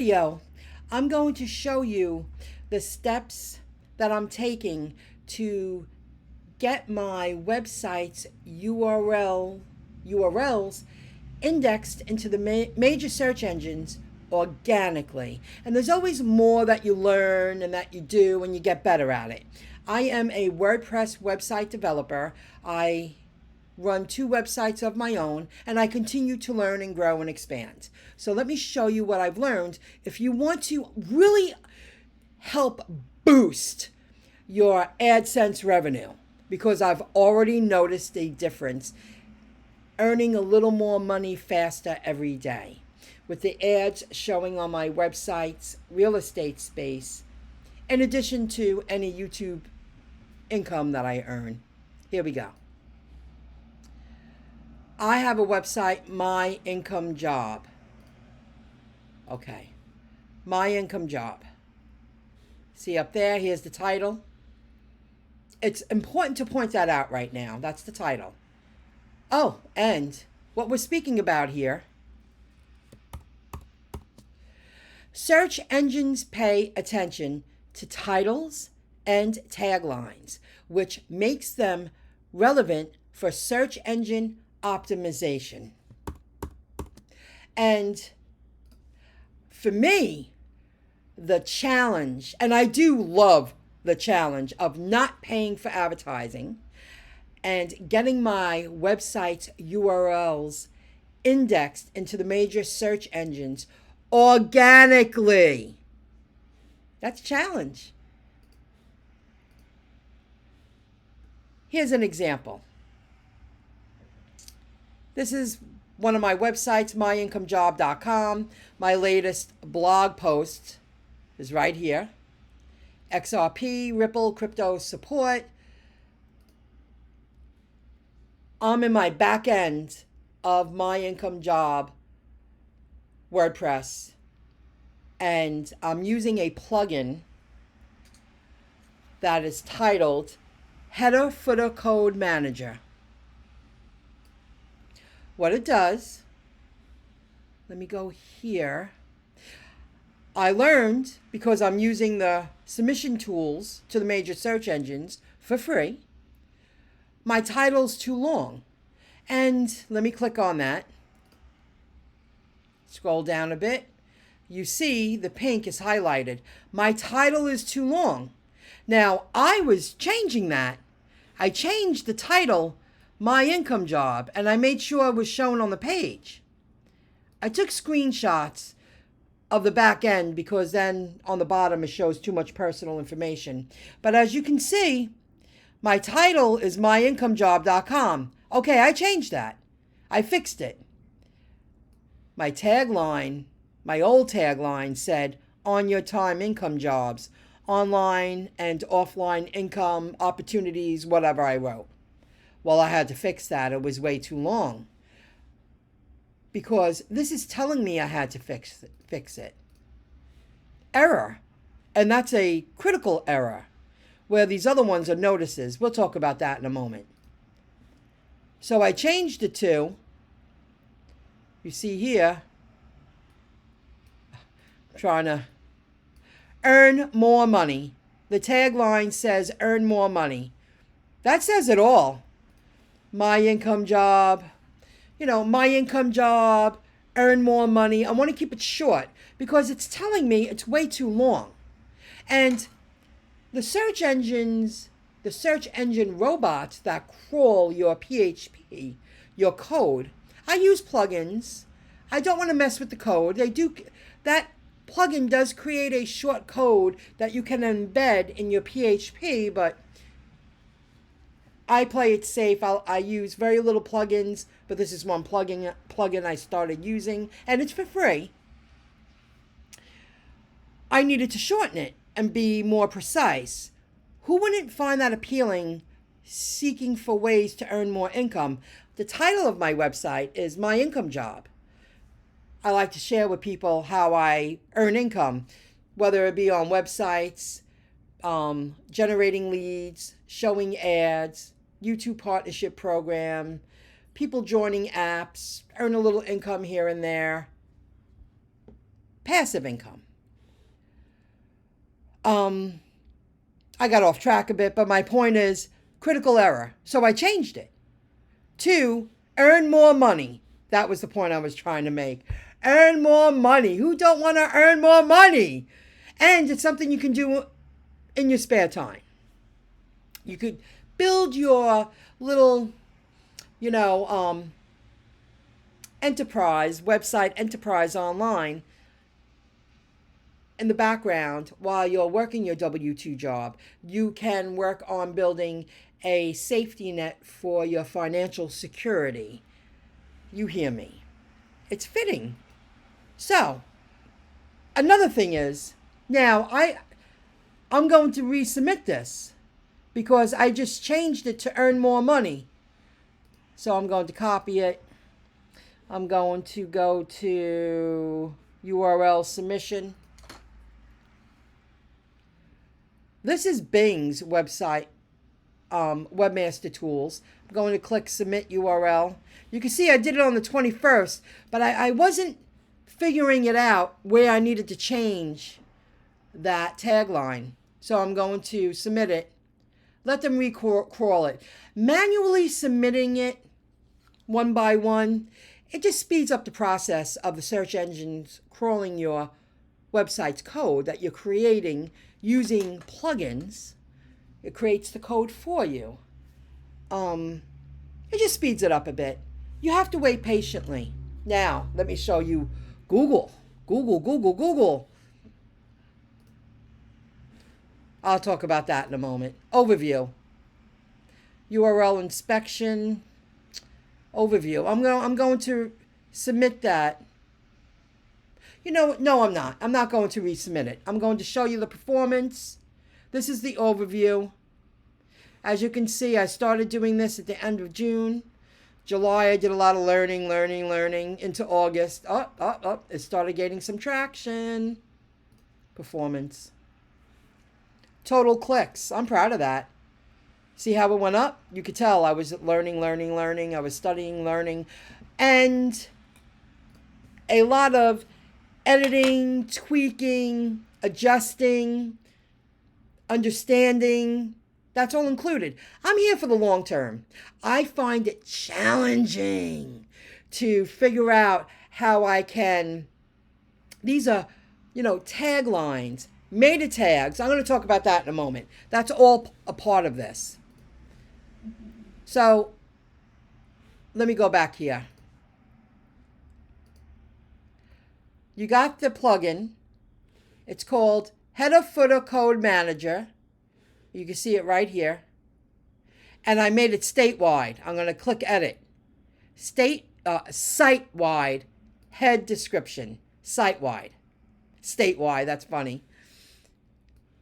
Video, I'm going to show you the steps that I'm taking to get my website's URLs indexed into the major search engines organically. And there's always more that you learn and that you do and you get better at it. I am a WordPress website developer. I run two websites of my own, and I continue to learn and grow and expand. So let me show you what I've learned. If you want to really help boost your AdSense revenue, because I've already noticed a difference, earning a little more money faster every day with the ads showing on my website's real estate space, in addition to any YouTube income that I earn. Here we go. I have a website, My Income Job. Okay, My Income Job. See up there, here's the title. It's important to point that out right now. That's the title. Oh, and what we're speaking about here. Search engines pay attention to titles and taglines, which makes them relevant for search engine optimization. And for me, the challenge, and I do love the challenge of not paying for advertising and getting my website's URLs indexed into the major search engines organically. That's a challenge. Here's an example. This is one of my websites, myincomejob.com. My latest blog post is right here. XRP, Ripple, crypto support. I'm in my back end of My Income Job WordPress, and I'm using a plugin that is titled Header Footer Code Manager. What it does, let me go here. I learned, because I'm using the submission tools to the major search engines for free, my title's too long. And let me click on that. Scroll down a bit. You see the pink is highlighted. My title is too long. Now, I was changing that. I changed the title My Income Job, and I made sure it was shown on the page. I took screenshots of the back end because then on the bottom it shows too much personal information. But as you can see, my title is myincomejob.com. Okay, I changed that. I fixed it. My tagline, my old tagline said, on your time income jobs, online and offline income opportunities, whatever I wrote. Well, I had to fix that. It was way too long. Because this is telling me I had to fix it. Error. And that's a critical error, where these other ones are notices. We'll talk about that in a moment. So I changed it to, you see here, I'm trying to earn more money. The tagline says earn more money. That says it all. My income job, my income job, earn more money. I want to keep it short because it's telling me it's way too long. And the search engine robots that crawl your PHP, your code, I use plugins. I don't want to mess with the code. That plugin does create a short code that you can embed in your PHP, but I play it safe. I use very little plugins, but this is one plugin I started using, and it's for free. I needed to shorten it and be more precise. Who wouldn't find that appealing, seeking for ways to earn more income? The title of my website is My Income Job. I like to share with people how I earn income, whether it be on websites, generating leads, showing ads, YouTube partnership program, people joining apps, earn a little income here and there. passive income. I got off track a bit, but my point is critical error. So I changed it to earn more money. That was the point I was trying to make. Earn more money. Who don't want to earn more money? And it's something you can do in your spare time. You could build your little, website enterprise online in the background while you're working your W-2 job. You can work on building a safety net for your financial security. You hear me. It's fitting. So, another thing is, now I'm going to resubmit this because I just changed it to earn more money. So I'm going to copy it. I'm going to go to URL submission. This is Bing's website, Webmaster Tools. I'm going to click Submit URL. You can see I did it on the 21st, but I wasn't figuring it out where I needed to change that tagline. So I'm going to submit it. Let them recrawl it. Manually submitting it one by one, it just speeds up the process of the search engines crawling your website's code that you're creating using plugins. It creates the code for you. It just speeds it up a bit. You have to wait patiently. Now, let me show you Google. Google. I'll talk about that in a moment. Overview. URL inspection. Overview. I'm going to submit that. No, I'm not. I'm not going to resubmit it. I'm going to show you the performance. This is the overview. As you can see, I started doing this at the end of June. July, I did a lot of learning into August. It started getting some traction. Performance. Total clicks. I'm proud of that. See how it went up? You could tell I was learning. I was studying, learning. And a lot of editing, tweaking, adjusting, understanding. That's all included. I'm here for the long term. I find it challenging to figure out how I can, these are, taglines, meta tags. I'm going to talk about that in a moment. That's all a part of this. So let me go back here. You got the plugin. It's called Header Footer Code Manager. You can see it right here. And I made it statewide. I'm going to click edit. Site-wide head description. Site-wide. Statewide, that's funny.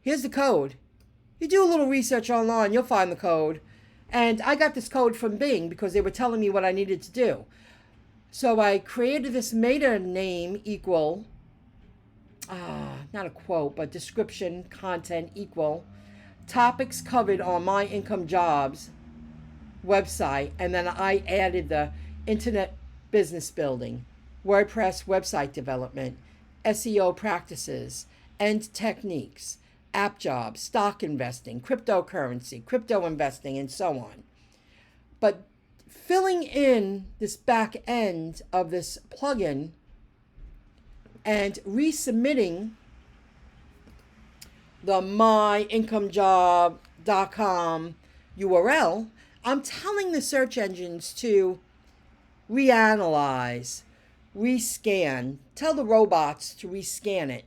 Here's the code. You do a little research online, you'll find the code. And I got this code from Bing because they were telling me what I needed to do. So I created this meta name equal, not a quote, but description, content equal, topics covered on My Income Jobs website. And then I added the internet business building, WordPress website development, SEO practices and techniques, app jobs, stock investing, cryptocurrency, crypto investing, and so on. But filling in this back end of this plugin and resubmitting the myincomejob.com URL, I'm telling the search engines to reanalyze, rescan, tell the robots to rescan it,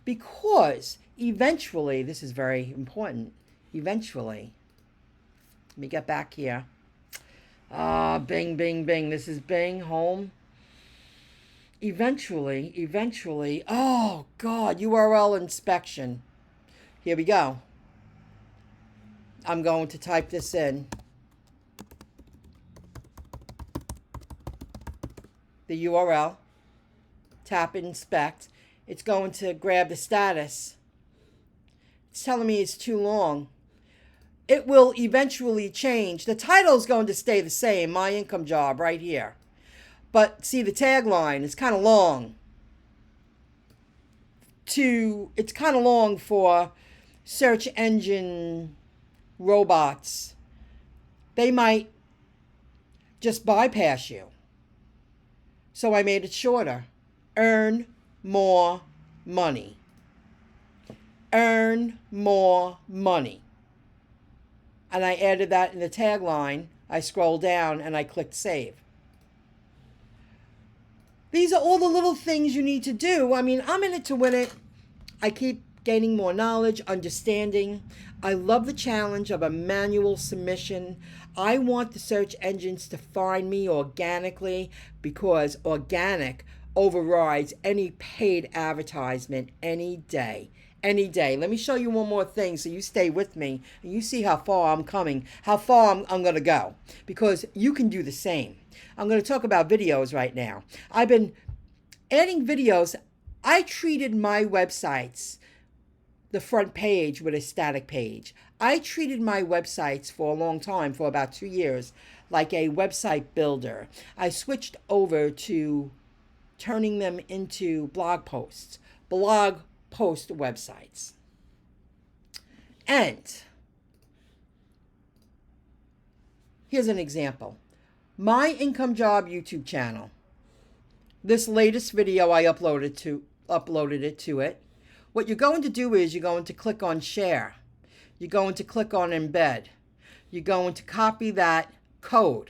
because eventually, this is very important, eventually, let me get back here. Bing, this is Bing, home. Eventually, oh God, URL inspection. Here we go. I'm going to type this in. The URL, tap inspect. It's going to grab the status. It's telling me it's too long. It will eventually change. The title is going to stay the same, My Income Job, right here. But see, the tagline is kind of long. it's kind of long for search engine robots. They might just bypass you. So I made it shorter. Earn more money. Earn more money. And I added that in the tagline. I scrolled down and I clicked save. These are all the little things you need to do. I mean, I'm in it to win it. I keep gaining more knowledge, understanding. I love the challenge of a manual submission. I want the search engines to find me organically because organic overrides any paid advertisement any day. Any day. Let me show you one more thing so you stay with me and you see how far I'm coming, how far I'm going to go, because you can do the same. I'm going to talk about videos right now. I've been adding videos. I treated my websites, the front page, with a static page. I treated my websites for a long time, for about 2 years, like a website builder. I switched over to turning them into blog post websites. And here's an example. My Income Job YouTube channel. This latest video I uploaded it to it. What you're going to do is you're going to click on share. You're going to click on embed. You're going to copy that code.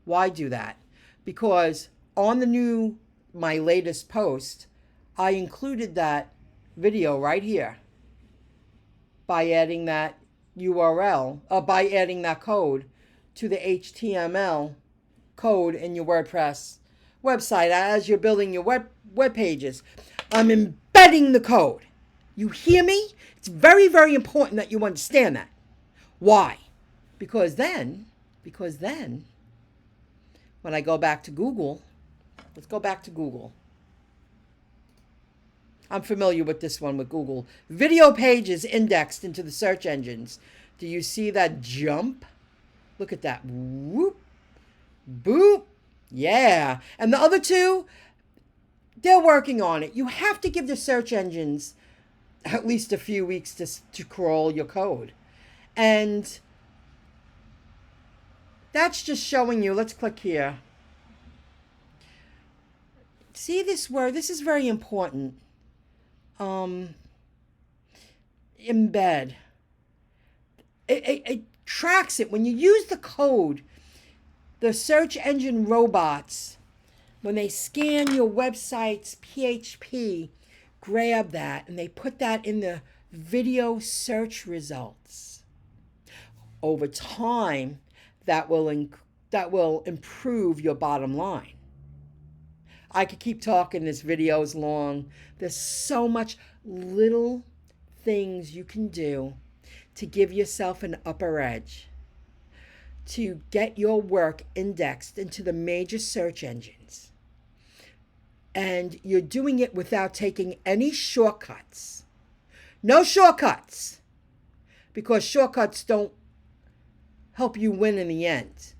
Why do that? Because on my latest post, I included that video right here by adding that URL, by adding that code to the HTML code in your WordPress website as you're building your web pages. I'm embedding the code. You hear me? It's very, very important that you understand that. Why? Because then, when I go back to Google, let's go back to Google. I'm familiar with this one with Google. Video pages indexed into the search engines. Do you see that jump? Look at that. Whoop. Boop. Yeah. And the other two, they're working on it. You have to give the search engines at least a few weeks to crawl your code. And that's just showing you. Let's click here. See this word? This is very important. Embed. It tracks it. When you use the code, the search engine robots, when they scan your website's PHP, grab that and they put that in the video search results. Over time, that will improve your bottom line. I could keep talking. This video is long. There's so much little things you can do to give yourself an upper edge, to get your work indexed into the major search engines. And you're doing it without taking any shortcuts. No shortcuts. Because shortcuts don't help you win in the end.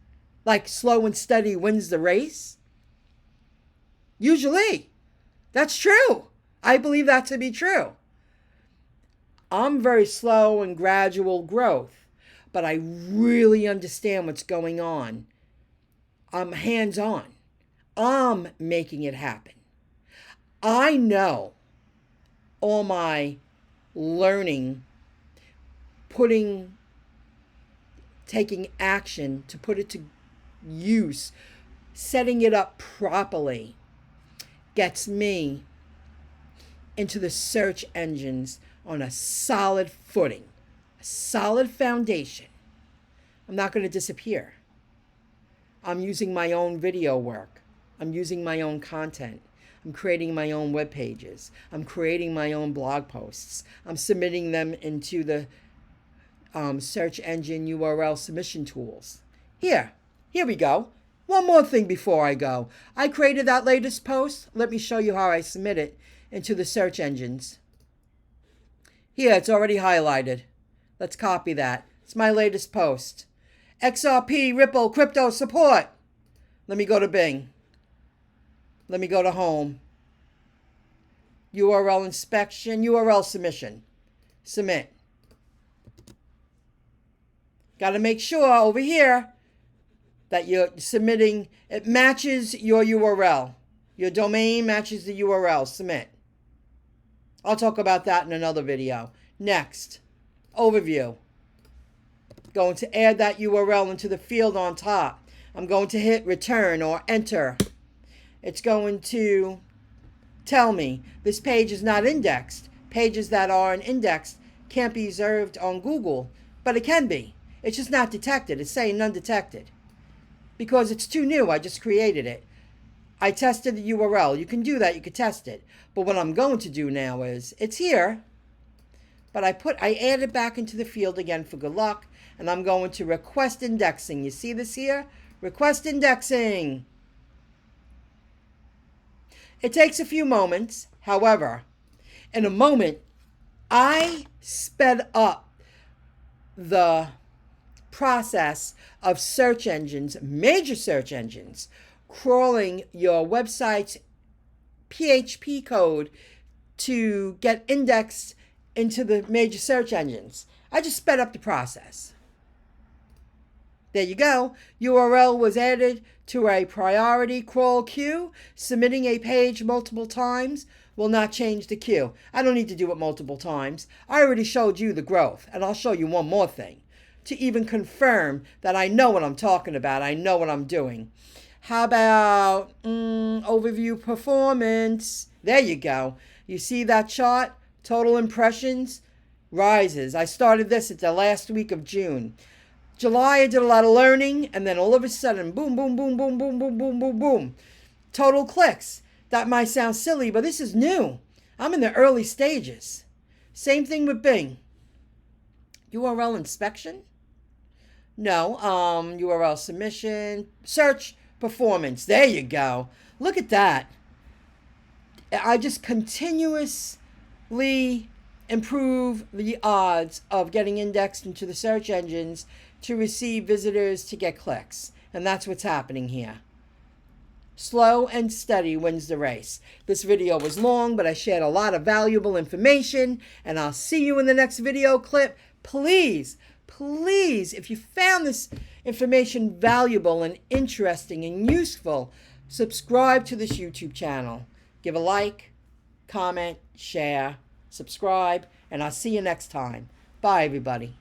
Like slow and steady wins the race. Usually. That's true. I believe that to be true. I'm very slow and gradual growth, but I really understand what's going on. I'm hands-on. I'm making it happen. I know all my learning, taking action to put it to use, setting it up properly, gets me into the search engines on a solid footing, a solid foundation. I'm not going to disappear. I'm using my own video work. I'm using my own content. I'm creating my own web pages. I'm creating my own blog posts. I'm submitting them into the search engine URL submission tools. Here we go. One more thing before I go. I created that latest post. Let me show you how I submit it into the search engines. Here, it's already highlighted. Let's copy that. It's my latest post. XRP, Ripple, crypto support. Let me go to Bing. Let me go to home. URL inspection, URL submission. Submit. Got to make sure over here that you're submitting, it matches your URL. Your domain matches the URL. Submit. I'll talk about that in another video. Next, overview. Going to add that URL into the field on top. I'm going to hit return or enter. It's going to tell me this page is not indexed. Pages that aren't indexed can't be served on Google, but it can be. It's just not detected. It's saying none detected because it's too new. I just created it. I tested the URL. You can do that. You can test it. But what I'm going to do now is it's here, but I add it back into the field again for good luck, and I'm going to request indexing. You see this here? Request indexing. It takes a few moments. However, in a moment, I sped up the process of search engines, major search engines, crawling your website's PHP code to get indexed into the major search engines. I just sped up the process. There you go. URL was added to a priority crawl queue. Submitting a page multiple times will not change the queue. I don't need to do it multiple times. I already showed you the growth, and I'll show you one more thing to even confirm that I know what I'm talking about. I know what I'm doing. How about overview performance? There you go. You see that chart? Total impressions rises. I started this at the last week of June. July, I did a lot of learning, and then all of a sudden, boom, boom, boom, boom, boom, boom, boom, boom, boom. Total clicks. That might sound silly, but this is new. I'm in the early stages. Same thing with Bing. URL inspection? No. URL submission. Search performance. There you go. Look at that. I just continuously improve the odds of getting indexed into the search engines to receive visitors to get clicks. And that's what's happening here. Slow and steady wins the race. This video was long, but I shared a lot of valuable information, and I'll see you in the next video clip. Please, if you found this information valuable and interesting and useful, subscribe to this YouTube channel. Give a like, comment, share, subscribe, and I'll see you next time. Bye, everybody.